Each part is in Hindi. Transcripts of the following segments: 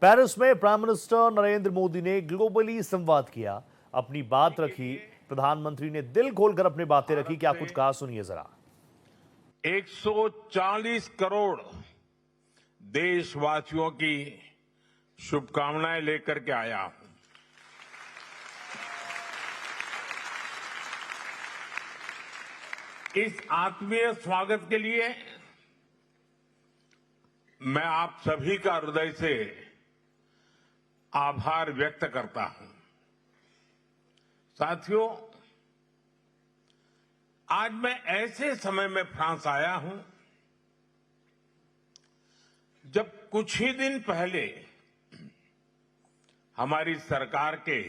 पेरिस में प्राइम मिनिस्टर नरेंद्र मोदी ने ग्लोबली संवाद किया, अपनी बात रखी। प्रधानमंत्री ने दिल खोलकर अपनी बातें रखी। क्या कुछ कहा, सुनिए जरा। 140 करोड़ देशवासियों की शुभकामनाएं लेकर के आया हूं। इस आत्मीय स्वागत के लिए मैं आप सभी का हृदय से आभार व्यक्त करता हूं। साथियों, आज मैं ऐसे समय में फ्रांस आया हूं जब कुछ ही दिन पहले हमारी सरकार के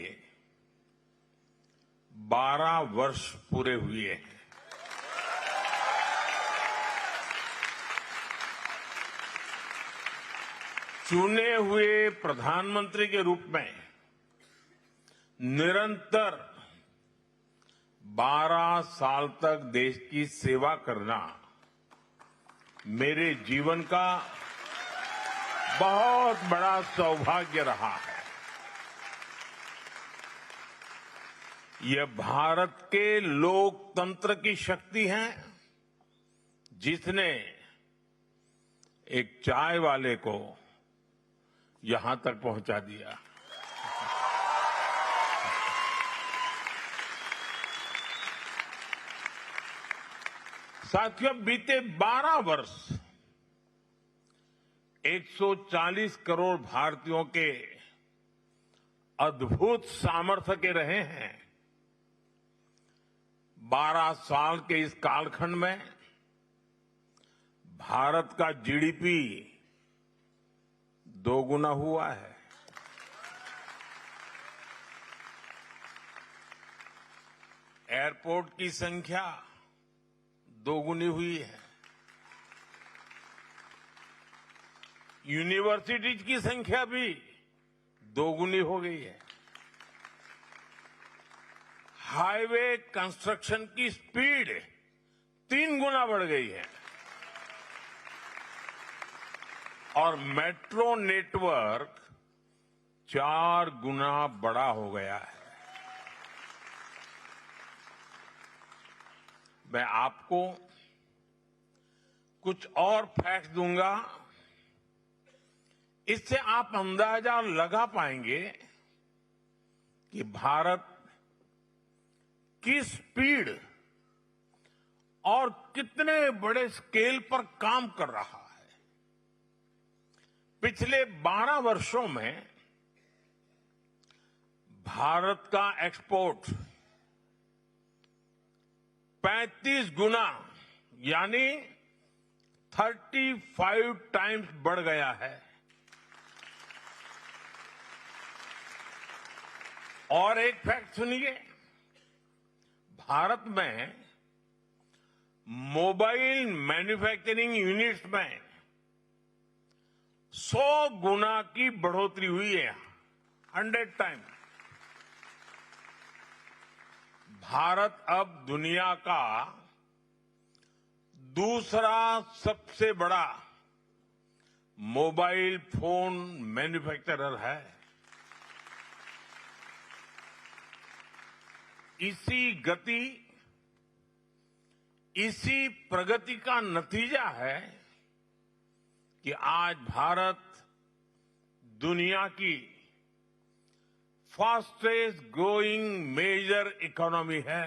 12 वर्ष पूरे हुए हैं। चुने हुए प्रधानमंत्री के रूप में निरंतर 12 साल तक देश की सेवा करना मेरे जीवन का बहुत बड़ा सौभाग्य रहा है। यह भारत के लोकतंत्र की शक्ति है, जिसने एक चाय वाले को यहां तक पहुंचा दिया। साथियों, बीते 12 वर्ष 140 करोड़ भारतीयों के अद्भुत सामर्थ्य के रहे हैं। 12 साल के इस कालखंड में भारत का जीडीपी दोगुना हुआ है। एयरपोर्ट की संख्या दोगुनी हुई है। यूनिवर्सिटीज की संख्या भी दोगुनी हो गई है। हाईवे कंस्ट्रक्शन की स्पीड 3 गुना बढ़ गई है और मेट्रो नेटवर्क 4 गुना बड़ा हो गया है। मैं आपको कुछ और फैक्ट दूंगा, इससे आप अंदाजा लगा पाएंगे कि भारत किस स्पीड और कितने बड़े स्केल पर काम कर रहा है। पिछले 12 वर्षों में भारत का एक्सपोर्ट 35 गुना यानी 35 टाइम्स बढ़ गया है। और एक फैक्ट सुनिए, भारत में मोबाइल मैन्युफैक्चरिंग यूनिट्स में 100 गुना की बढ़ोतरी हुई है। 100 टाइम। भारत अब दुनिया का दूसरा सबसे बड़ा मोबाइल फोन मैन्युफैक्चरर है। इसी गति, इसी प्रगति का नतीजा है कि आज भारत दुनिया की फास्टेस्ट ग्रोइंग मेजर इकोनॉमी है।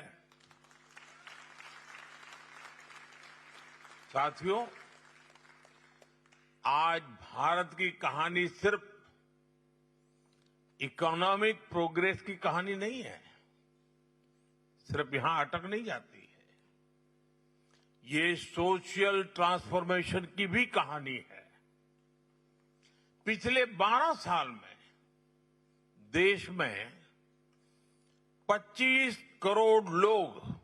साथियों, आज भारत की कहानी सिर्फ इकोनॉमिक प्रोग्रेस की कहानी नहीं है, सिर्फ यहां अटक नहीं जाती है। ये सोशल ट्रांसफॉर्मेशन की भी कहानी है। पिछले 12 साल में देश में 25 करोड़ लोग,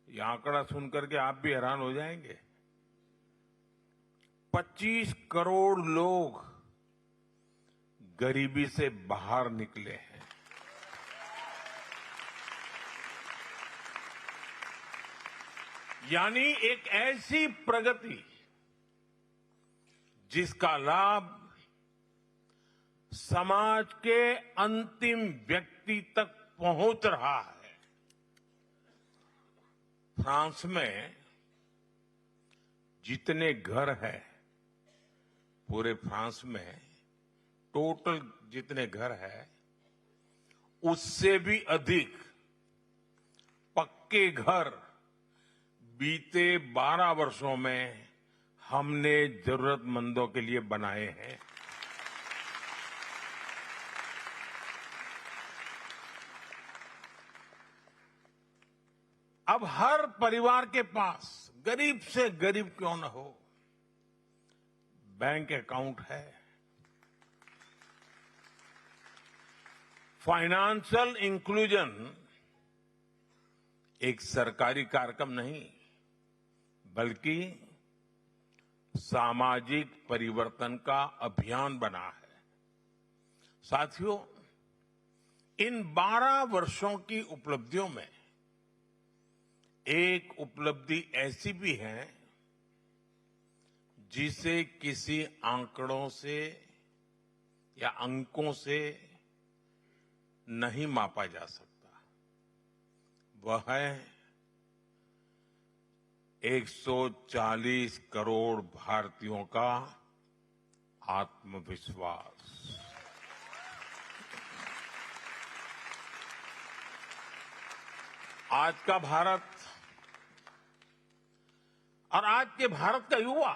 यह आंकड़ा सुनकर के आप भी हैरान हो जाएंगे, 25 करोड़ लोग गरीबी से बाहर निकले हैं। यानी एक ऐसी प्रगति जिसका लाभ समाज के अंतिम व्यक्ति तक पहुंच रहा है। फ्रांस में जितने घर हैं, पूरे फ्रांस में टोटल जितने घर हैं, उससे भी अधिक पक्के घर बीते 12 वर्षों में हमने जरूरतमंदों के लिए बनाए हैं। अब हर परिवार के पास गरीब से गरीब क्यों न हो, बैंक अकाउंट है। फाइनेंशियल इंक्लूजन एक सरकारी कार्यक्रम नहीं, बल्कि सामाजिक परिवर्तन का अभियान बना है। साथियों, इन 12 वर्षों की उपलब्धियों में एक उपलब्धि ऐसी भी है जिसे किसी आंकड़ों से या अंकों से नहीं मापा जा सकता। वह है 140 करोड़ भारतीयों का आत्मविश्वास। आज का भारत और आज के भारत का युवा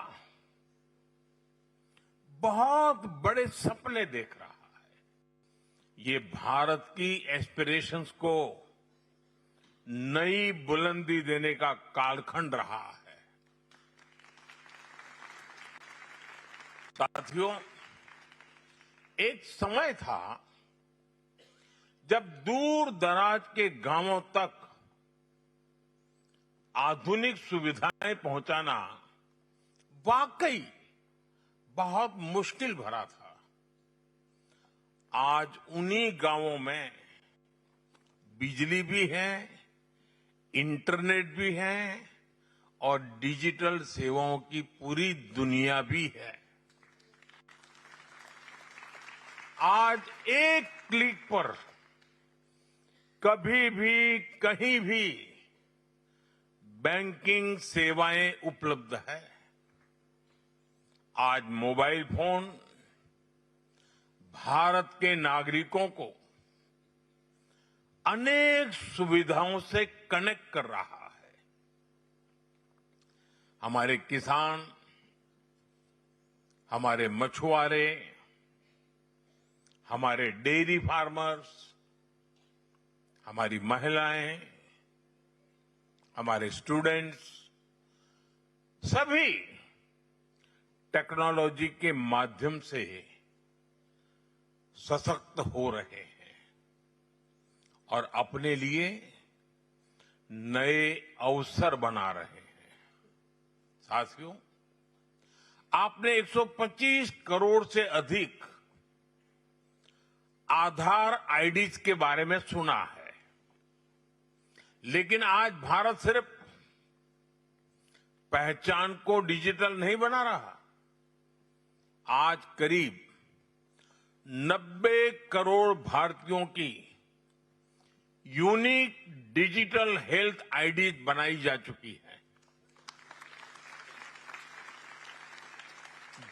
बहुत बड़े सपने देख रहा है। ये भारत की एस्पिरेशंस को नई बुलंदी देने का कालखंड रहा है। साथियों, एक समय था जब दूर दराज के गांवों तक आधुनिक सुविधाएं पहुंचाना वाकई बहुत मुश्किल भरा था। आज उन्हीं गांवों में बिजली भी है, इंटरनेट भी है और डिजिटल सेवाओं की पूरी दुनिया भी है। आज एक क्लिक पर कभी भी कहीं भी बैंकिंग सेवाएं उपलब्ध है। आज मोबाइल फोन भारत के नागरिकों को अनेक सुविधाओं से कनेक्ट कर रहा है। हमारे किसान, हमारे मछुआरे, हमारे डेयरी फार्मर्स, हमारी महिलाएं, हमारे स्टूडेंट्स सभी टेक्नोलॉजी के माध्यम से सशक्त हो रहे हैं और अपने लिए नए अवसर बना रहे हैं। साथियों, आपने 125 करोड़ से अधिक आधार आईडीज के बारे में सुना है, लेकिन आज भारत सिर्फ पहचान को डिजिटल नहीं बना रहा। आज करीब 90 करोड़ भारतीयों की यूनिक डिजिटल हेल्थ आईडीज बनाई जा चुकी है,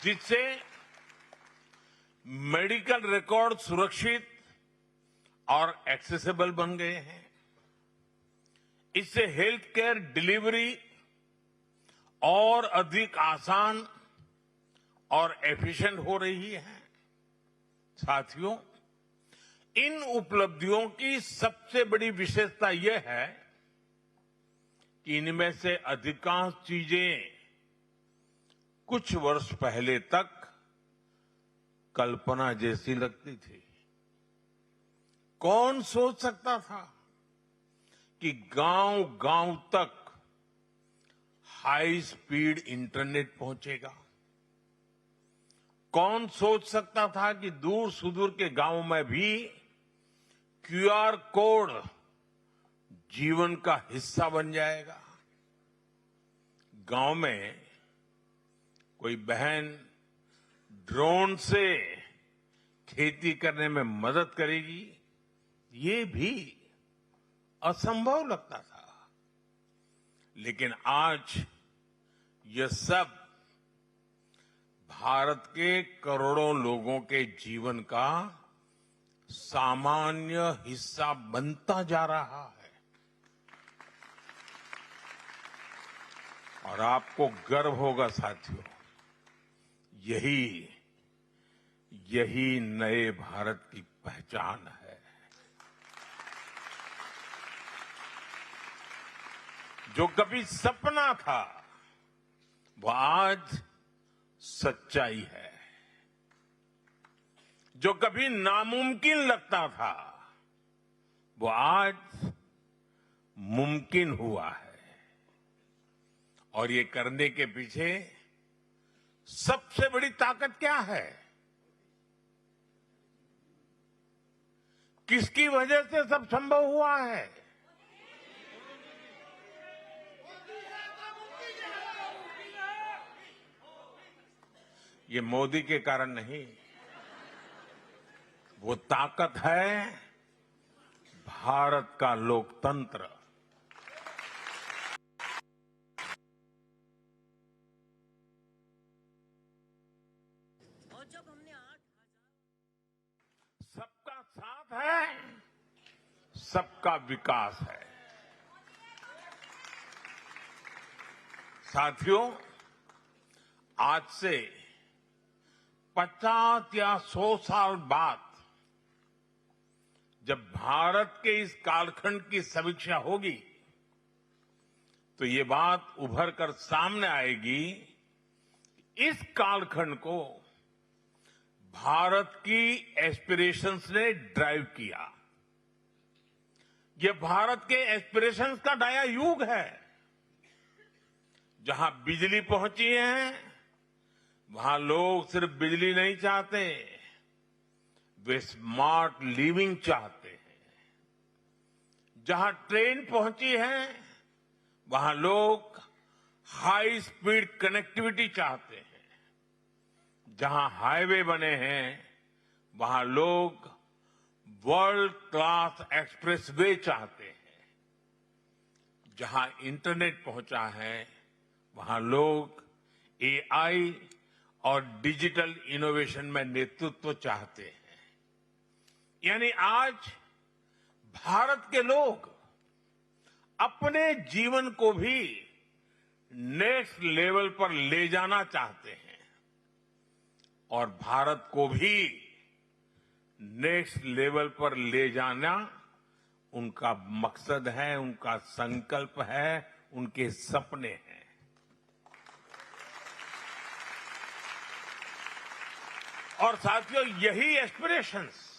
जिससे मेडिकल रिकॉर्ड सुरक्षित और एक्सेसिबल बन गए हैं। इससे हेल्थ केयर डिलीवरी और अधिक आसान और एफिशिएंट हो रही है। साथियों, इन उपलब्धियों की सबसे बड़ी विशेषता यह है कि इनमें से अधिकांश चीजें कुछ वर्ष पहले तक कल्पना जैसी लगती थी। कौन सोच सकता था कि गांव-गांव तक हाई स्पीड इंटरनेट पहुंचेगा? कौन सोच सकता था कि दूर सुदूर के गांव में भी क्यूआर कोड जीवन का हिस्सा बन जाएगा? गांव में कोई बहन ड्रोन से खेती करने में मदद करेगी, ये भी असंभव लगता था। लेकिन आज यह सब भारत के करोड़ों लोगों के जीवन का सामान्य हिस्सा बनता जा रहा है। और आपको गर्व होगा साथियों, यही नए भारत की पहचान है। जो कभी सपना था, वो आज सच्चाई है। जो कभी नामुमकिन लगता था, वो आज मुमकिन हुआ है। और ये करने के पीछे सबसे बड़ी ताकत क्या है? किसकी वजह से सब संभव हुआ है? ये मोदी के कारण नहीं, वो ताकत है भारत का लोकतंत्र। और जब हमने 8,000 सबका साथ है, सबका विकास है। साथियों, आज से 50 या 100 साल बाद जब भारत के इस कालखंड की समीक्षा होगी, तो ये बात उभर कर सामने आएगी। इस कालखंड को भारत की एस्पिरेशंस ने ड्राइव किया। ये भारत के एस्पिरेशंस का नया युग है, जहां बिजली पहुंची है, वहां लोग सिर्फ बिजली नहीं चाहते, वे स्मार्ट लिविंग चाहते हैं। जहां ट्रेन पहुंची है, वहां लोग हाई स्पीड कनेक्टिविटी चाहते हैं। जहां हाईवे बने हैं, वहां लोग वर्ल्ड क्लास एक्सप्रेसवे चाहते हैं। जहां इंटरनेट पहुंचा है, वहां लोग एआई और डिजिटल इनोवेशन में नेतृत्व चाहते हैं। यानी आज भारत के लोग अपने जीवन को भी नेक्स्ट लेवल पर ले जाना चाहते हैं और भारत को भी नेक्स्ट लेवल पर ले जाना उनका मकसद है, उनका संकल्प है, उनके सपने हैं। और साथियों, यही एस्पिरेशंस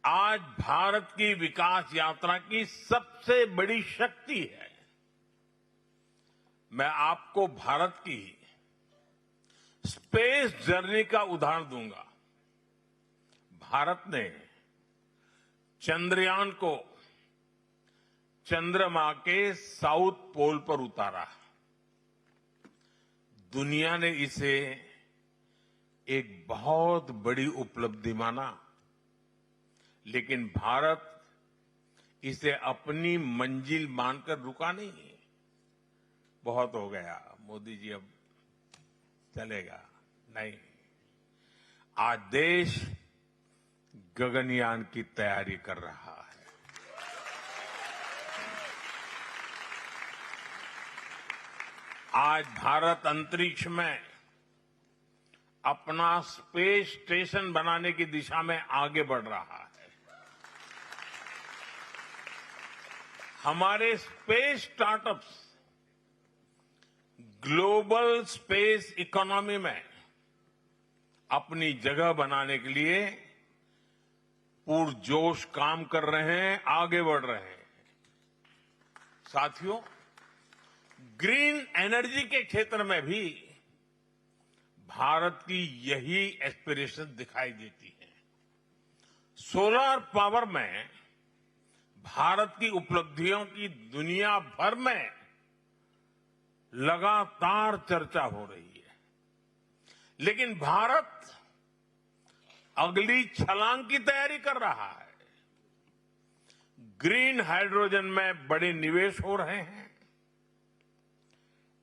आज भारत की विकास यात्रा की सबसे बड़ी शक्ति है। मैं आपको भारत की स्पेस जर्नी का उदाहरण दूंगा। भारत ने चंद्रयान को चंद्रमा के साउथ पोल पर उतारा। दुनिया ने इसे एक बहुत बड़ी उपलब्धि माना, लेकिन भारत इसे अपनी मंजिल मानकर रुका नहीं। बहुत हो गया मोदी जी, अब चलेगा नहीं। आज देश गगनयान की तैयारी कर रहा है। आज भारत अंतरिक्ष में अपना स्पेस स्टेशन बनाने की दिशा में आगे बढ़ रहा है। हमारे space startups global space economy में अपनी जगह बनाने के लिए पुरजोश काम कर रहे हैं, आगे बढ़ रहे हैं। साथियों, ग्रीन एनर्जी के क्षेत्र में भी भारत की यही एस्पिरेशन दिखाई देती है। सोलर पावर में भारत की उपलब्धियों की दुनिया भर में लगातार चर्चा हो रही है, लेकिन भारत अगली छलांग की तैयारी कर रहा है। ग्रीन हाइड्रोजन में बड़े निवेश हो रहे हैं।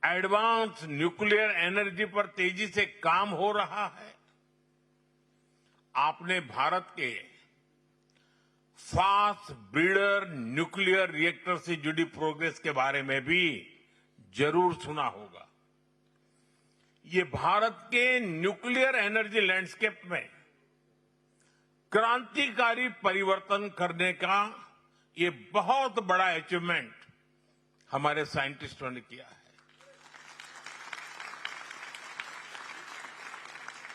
एडवांस न्यूक्लियर एनर्जी पर तेजी से काम हो रहा है। आपने भारत के फास्ट ब्रीडर न्यूक्लियर रिएक्टर से जुड़ी प्रोग्रेस के बारे में भी जरूर सुना होगा। ये भारत के न्यूक्लियर एनर्जी लैंडस्केप में क्रांतिकारी परिवर्तन करने का ये बहुत बड़ा अचीवमेंट हमारे साइंटिस्टों ने किया है।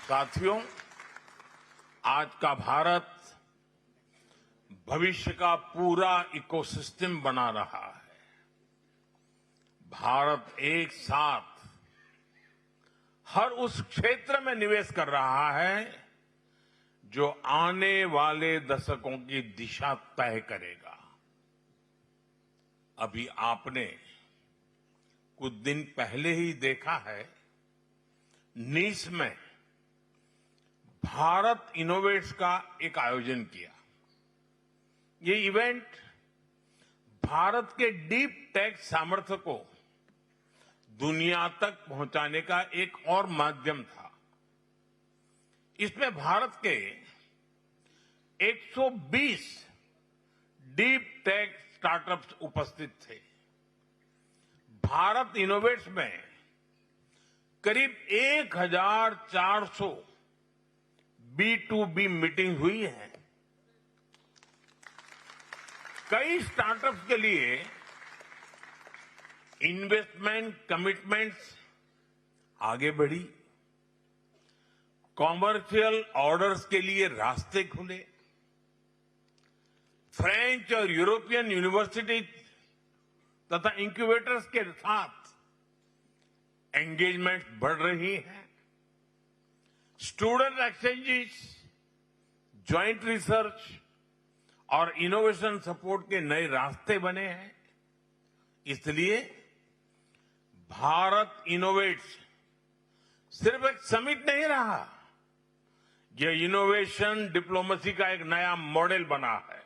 साथियों, आज का भारत भविष्य का पूरा इकोसिस्टम बना रहा है। भारत एक साथ हर उस क्षेत्र में निवेश कर रहा है जो आने वाले दशकों की दिशा तय करेगा। अभी आपने कुछ दिन पहले ही देखा है, नीस में भारत इनोवेट्स का एक आयोजन किया। ये इवेंट भारत के डीप टेक सामर्थ्य को दुनिया तक पहुंचाने का एक और माध्यम था। इसमें भारत के 120 डीप टेक स्टार्टअप्स उपस्थित थे। भारत इनोवेट्स में करीब 1400 B2B मीटिंग हुई है। कई स्टार्टअप्स के लिए इन्वेस्टमेंट कमिटमेंट्स आगे बढ़ी। कॉमर्शियल ऑर्डर्स के लिए रास्ते खुले। फ्रेंच और यूरोपियन यूनिवर्सिटी तथा इंक्यूबेटर्स के साथ एंगेजमेंट बढ़ रही है। स्टूडेंट एक्सचेंजेस, ज्वाइंट रिसर्च और इनोवेशन सपोर्ट के नए रास्ते बने हैं। इसलिए भारत इनोवेट्स सिर्फ एक समिट नहीं रहा, यह इनोवेशन डिप्लोमेसी का एक नया मॉडल बना है।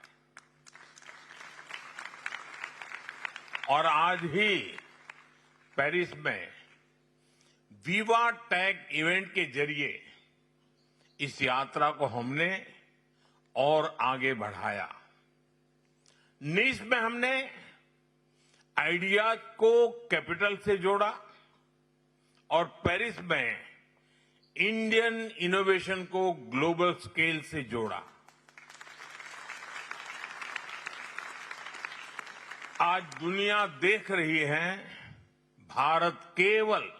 और आज ही पेरिस में विवा टेक इवेंट के जरिए इस यात्रा को हमने और आगे बढ़ाया। नीस में हमने आइडियाज को कैपिटल से जोड़ा और पेरिस में इंडियन इनोवेशन को ग्लोबल स्केल से जोड़ा। आज दुनिया देख रही है, भारत केवल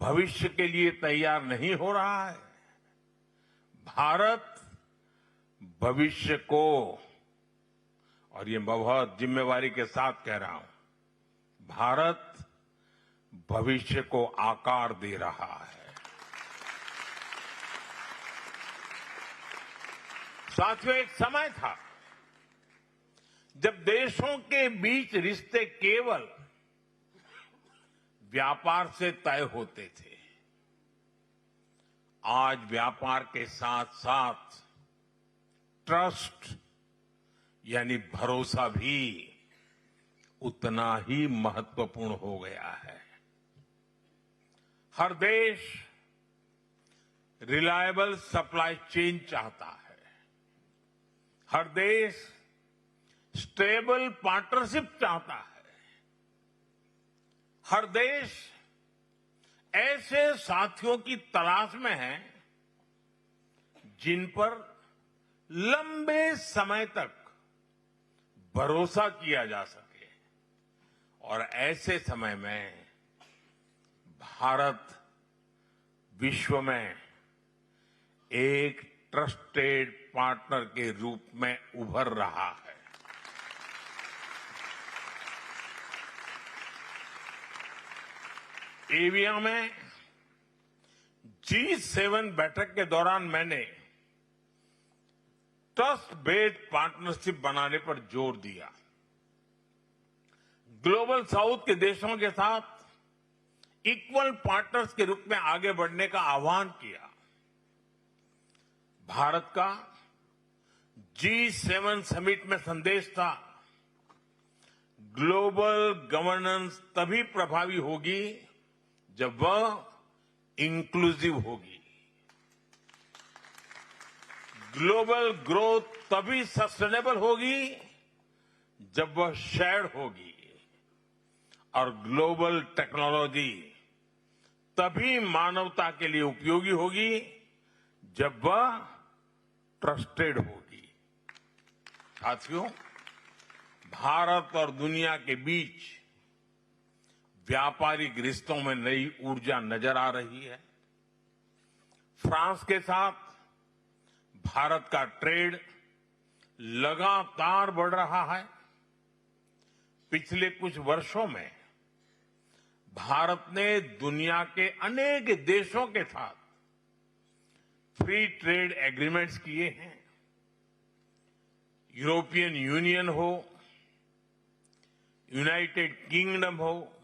भविष्य के लिए तैयार नहीं हो रहा है, भारत भविष्य को, और ये बहुत जिम्मेवारी के साथ कह रहा हूं, भारत भविष्य को आकार दे रहा है। साथियों, एक समय था जब देशों के बीच रिश्ते केवल व्यापार से तय होते थे। आज व्यापार के साथ साथ ट्रस्ट यानी भरोसा भी उतना ही महत्वपूर्ण हो गया है। हर देश रिलायबल सप्लाई चेन चाहता है। हर देश स्टेबल पार्टनरशिप चाहता है। हर देश ऐसे साथियों की तलाश में है जिन पर लंबे समय तक भरोसा किया जा सके। और ऐसे समय में भारत विश्व में एक ट्रस्टेड पार्टनर के रूप में उभर रहा है। एविया में G7 बैठक के दौरान मैंने ट्रस्ट बेस्ड पार्टनरशिप बनाने पर जोर दिया। ग्लोबल साउथ के देशों के साथ इक्वल पार्टनर्स के रूप में आगे बढ़ने का आह्वान किया। भारत का G7 समिट में संदेश था, ग्लोबल गवर्नेंस तभी प्रभावी होगी जब वह इंक्लूसिव होगी। ग्लोबल ग्रोथ तभी सस्टेनेबल होगी जब वह शेयर्ड होगी, और ग्लोबल टेक्नोलॉजी तभी मानवता के लिए उपयोगी होगी जब वह ट्रस्टेड होगी। साथियों, भारत और दुनिया के बीच व्यापारिक रिश्तों में नई ऊर्जा नजर आ रही है। फ्रांस के साथ भारत का ट्रेड लगातार बढ़ रहा है। पिछले कुछ वर्षों में भारत ने दुनिया के अनेक देशों के साथ फ्री ट्रेड एग्रीमेंट्स किए हैं। यूरोपियन यूनियन हो, यूनाइटेड किंगडम हो,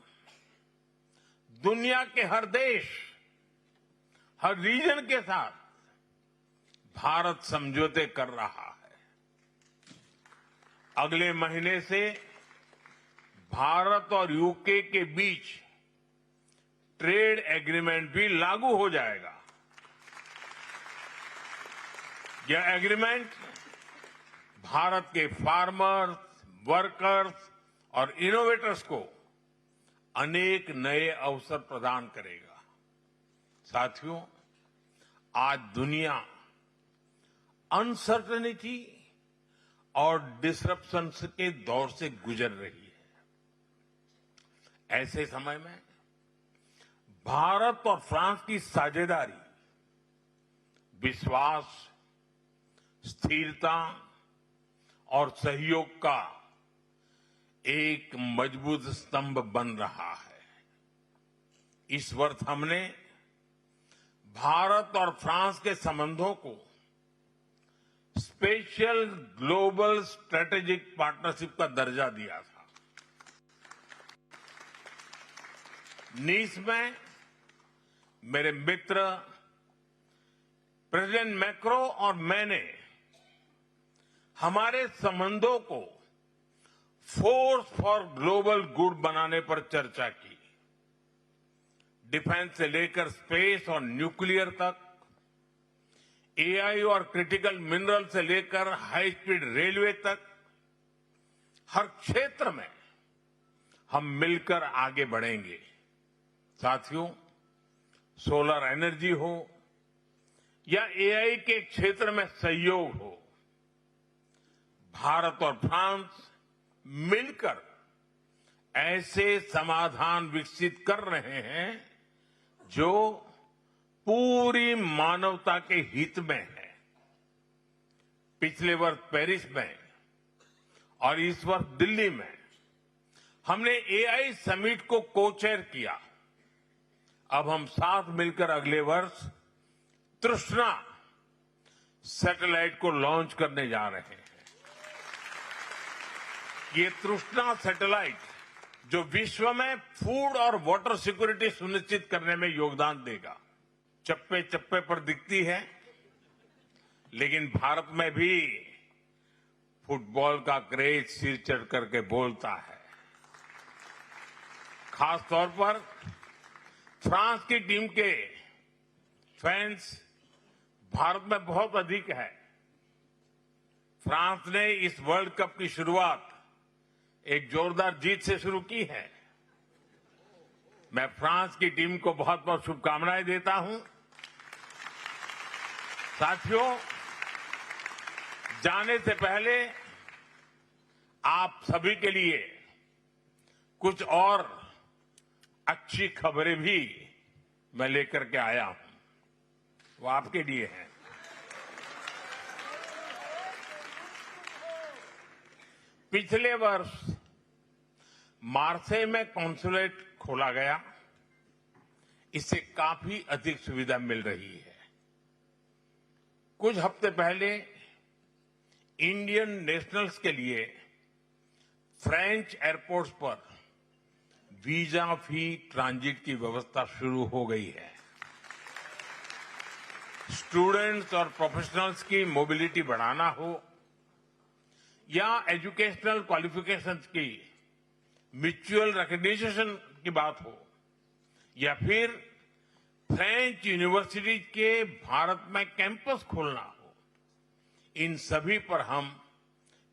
दुनिया के हर देश, हर रीजन के साथ भारत समझौते कर रहा है। अगले महीने से भारत और यूके के बीच ट्रेड एग्रीमेंट भी लागू हो जाएगा। यह एग्रीमेंट भारत के फार्मर्स, वर्कर्स और इनोवेटर्स को अनेक नए अवसर प्रदान करेगा। साथियों, आज दुनिया अनसर्टेनिटी और डिसरप्शंस के दौर से गुजर रही है। ऐसे समय में भारत और फ्रांस की साझेदारी विश्वास, स्थिरता और सहयोग का एक मजबूत स्तंभ बन रहा है। इस वर्ष हमने भारत और फ्रांस के संबंधों को स्पेशल ग्लोबल स्ट्रेटेजिक पार्टनरशिप का दर्जा दिया था। नीस में मेरे मित्र प्रेसिडेंट मैक्रो और मैंने हमारे संबंधों को फोर्स फॉर ग्लोबल गुड बनाने पर चर्चा की। डिफेंस से लेकर स्पेस और न्यूक्लियर तक, एआई और क्रिटिकल मिनरल से लेकर हाई स्पीड रेलवे तक, हर क्षेत्र में हम मिलकर आगे बढ़ेंगे। साथियों, सोलर एनर्जी हो या एआई के क्षेत्र में सहयोग हो, भारत और फ्रांस मिलकर ऐसे समाधान विकसित कर रहे हैं जो पूरी मानवता के हित में है। पिछले वर्ष पेरिस में और इस वर्ष दिल्ली में हमने एआई समिट को को-चेयर किया। अब हम साथ मिलकर अगले वर्ष तृष्णा सैटेलाइट को लॉन्च करने जा रहे हैं। ये तृष्णा सैटेलाइट जो विश्व में फूड और वाटर सिक्योरिटी सुनिश्चित करने में योगदान देगा। चप्पे चप्पे पर दिखती है, लेकिन भारत में भी फुटबॉल का क्रेज सिर चढ़ करके बोलता है। खास तौर पर फ्रांस की टीम के फैंस भारत में बहुत अधिक है। फ्रांस ने इस वर्ल्ड कप की शुरुआत एक जोरदार जीत से शुरू की है। मैं फ्रांस की टीम को बहुत बहुत शुभकामनाएं देता हूं। साथियों, जाने से पहले आप सभी के लिए कुछ और अच्छी खबरें भी मैं लेकर के आया हूं। वो आपके लिए हैं। पिछले वर्ष मार्सेई में कॉन्सुलेट खोला गया। इससे काफी अधिक सुविधा मिल रही है। कुछ हफ्ते पहले इंडियन नेशनल्स के लिए फ्रेंच एयरपोर्ट्स पर वीजा फ्री ट्रांजिट की व्यवस्था शुरू हो गई है। स्टूडेंट्स और प्रोफेशनल्स की मोबिलिटी बढ़ाना हो या एजुकेशनल क्वालिफिकेशंस की म्यूचुअल रिकग्निशन की बात हो या फिर फ्रेंच यूनिवर्सिटी के भारत में कैंपस खोलना हो, इन सभी पर हम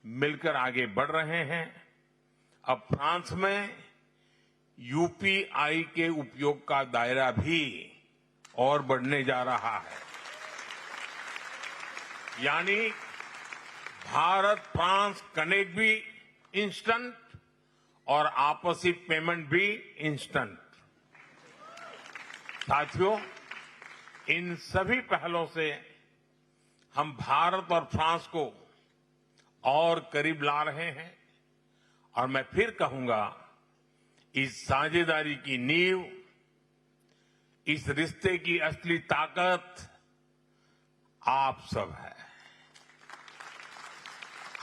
मिलकर आगे बढ़ रहे हैं। अब फ्रांस में यूपीआई के उपयोग का दायरा भी और बढ़ने जा रहा है, यानी भारत फ्रांस कनेक्ट भी इंस्टेंट और आपसी पेमेंट भी इंस्टेंट। साथियों, इन सभी पहलों से हम भारत और फ्रांस को और करीब ला रहे हैं और मैं फिर कहूंगा, इस साझेदारी की नींव, इस रिश्ते की असली ताकत आप सब है।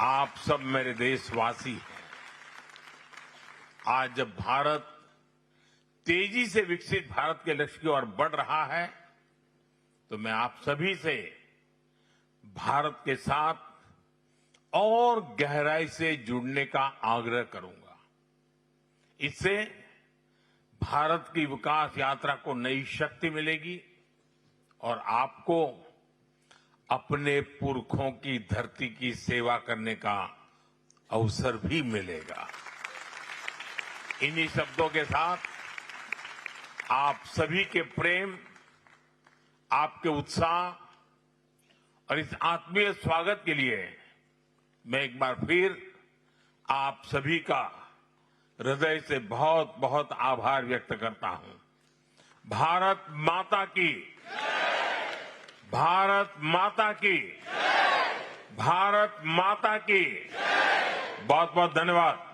आप सब मेरे देशवासी हैं। आज जब भारत तेजी से विकसित भारत के लक्ष्य की ओर बढ़ रहा है, तो मैं आप सभी से भारत के साथ और गहराई से जुड़ने का आग्रह करूंगा। इससे भारत की विकास यात्रा को नई शक्ति मिलेगी और आपको अपने पुरखों की धरती की सेवा करने का अवसर भी मिलेगा। इन्हीं शब्दों के साथ आप सभी के प्रेम, आपके उत्साह और इस आत्मीय स्वागत के लिए मैं एक बार फिर आप सभी का हृदय से बहुत बहुत आभार व्यक्त करता हूं। भारत माता की, भारत माता की, भारत माता की। बहुत बहुत धन्यवाद।